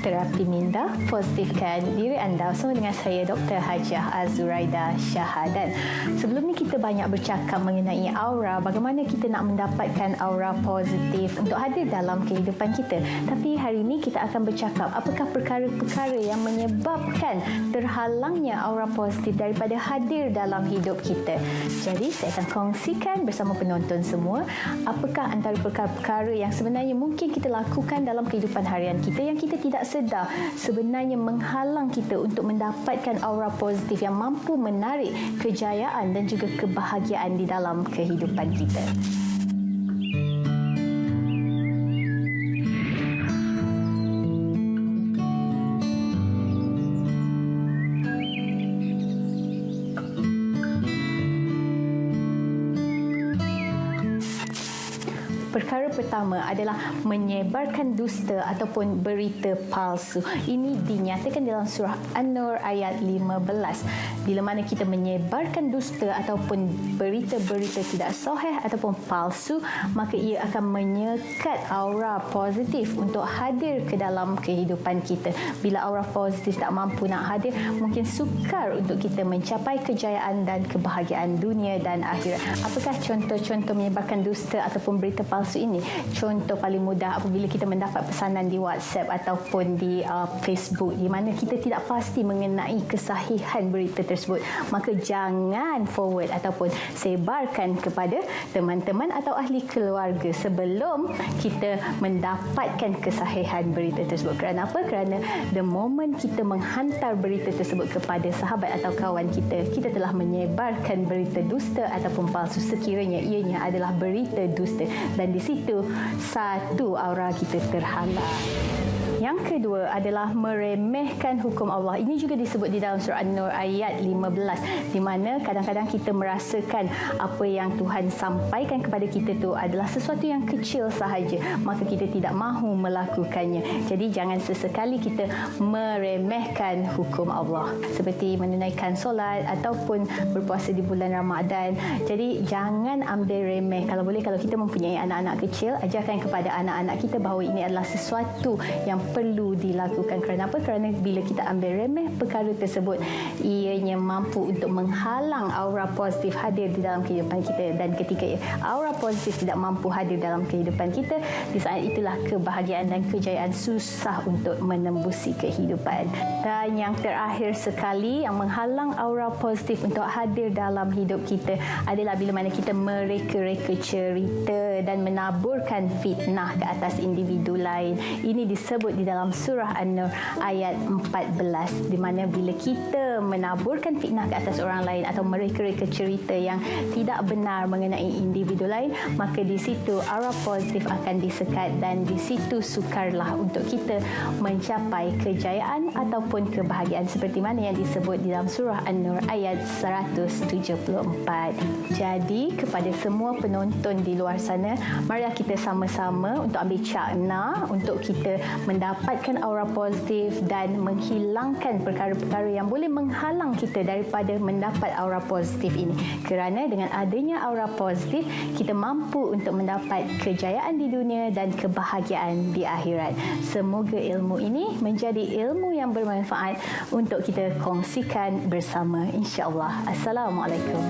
Terapi minda, positifkan diri anda bersama dengan saya Dr. Hajah Azuraida Syahadan. Sebelum ni kita banyak bercakap mengenai aura, bagaimana kita nak mendapatkan aura positif untuk hadir dalam kehidupan kita. Tapi hari ini kita akan bercakap apakah perkara-perkara yang menyebabkan terhalangnya aura positif daripada hadir dalam hidup kita. Jadi saya akan kongsikan bersama penonton semua apakah antara perkara-perkara yang sebenarnya mungkin kita lakukan dalam kehidupan harian kita yang kita tidak sedar sebenarnya menghalang kita untuk mendapatkan aura positif yang mampu menarik kejayaan dan juga kebahagiaan di dalam kehidupan kita. Perkara pertama adalah menyebarkan dusta ataupun berita palsu. Ini dinyatakan dalam surah An-Nur ayat 15. Bila mana kita menyebarkan dusta ataupun berita-berita tidak sahih ataupun palsu, maka ia akan menyekat aura positif untuk hadir ke dalam kehidupan kita. Bila aura positif tak mampu nak hadir, mungkin sukar untuk kita mencapai kejayaan dan kebahagiaan dunia dan akhirat. Apakah contoh-contoh menyebarkan dusta ataupun berita palsu ini? Contoh paling mudah apabila kita mendapat pesanan di WhatsApp ataupun di Facebook di mana kita tidak pasti mengenai kesahihan berita tersebut, maka jangan forward ataupun sebarkan kepada teman-teman atau ahli keluarga sebelum kita mendapatkan kesahihan berita tersebut. Kerana apa? Kerana the moment kita menghantar berita tersebut kepada sahabat atau kawan kita, kita telah menyebarkan berita dusta ataupun palsu sekiranya ianya adalah berita dusta, dan di situ satu aura kita terhalang. Yang kedua adalah meremehkan hukum Allah. Ini juga disebut di dalam surah An-Nur ayat 15, di mana kadang-kadang kita merasakan apa yang Tuhan sampaikan kepada kita itu adalah sesuatu yang kecil sahaja, maka kita tidak mahu melakukannya. Jadi jangan sesekali kita meremehkan hukum Allah, seperti menunaikan solat ataupun berpuasa di bulan Ramadan. Jadi jangan ambil remeh. Kalau boleh, kalau kita mempunyai anak-anak kecil, ajarkan kepada anak-anak kita bahawa ini adalah sesuatu yang perlu dilakukan. Kerana apa? Kerana bila kita ambil remeh perkara tersebut, ianya mampu untuk menghalang aura positif hadir di dalam kehidupan kita, dan ketika aura positif tidak mampu hadir dalam kehidupan kita, di saat itulah kebahagiaan dan kejayaan susah untuk menembusi kehidupan. Dan yang terakhir sekali yang menghalang aura positif untuk hadir dalam hidup kita adalah bila mana kita mereka-reka cerita dan menaburkan fitnah ke atas individu lain. Ini disebut di dalam surah An-Nur ayat 14, di mana bila kita menaburkan fitnah ke atas orang lain atau mereka-reka cerita yang tidak benar mengenai individu lain, maka di situ aura positif akan disekat, dan di situ sukarlah untuk kita mencapai kejayaan ataupun kebahagiaan seperti mana yang disebut di dalam surah An-Nur ayat 174. Jadi kepada semua penonton di luar sana, marilah kita sama-sama untuk ambil cakna untuk kita mendapatkan aura positif dan menghilangkan perkara-perkara yang boleh menghalang kita daripada mendapat aura positif ini. Kerana dengan adanya aura positif, kita mampu untuk mendapat kejayaan di dunia dan kebahagiaan di akhirat. Semoga ilmu ini menjadi ilmu yang bermanfaat untuk kita kongsikan bersama, insya-Allah. Assalamualaikum.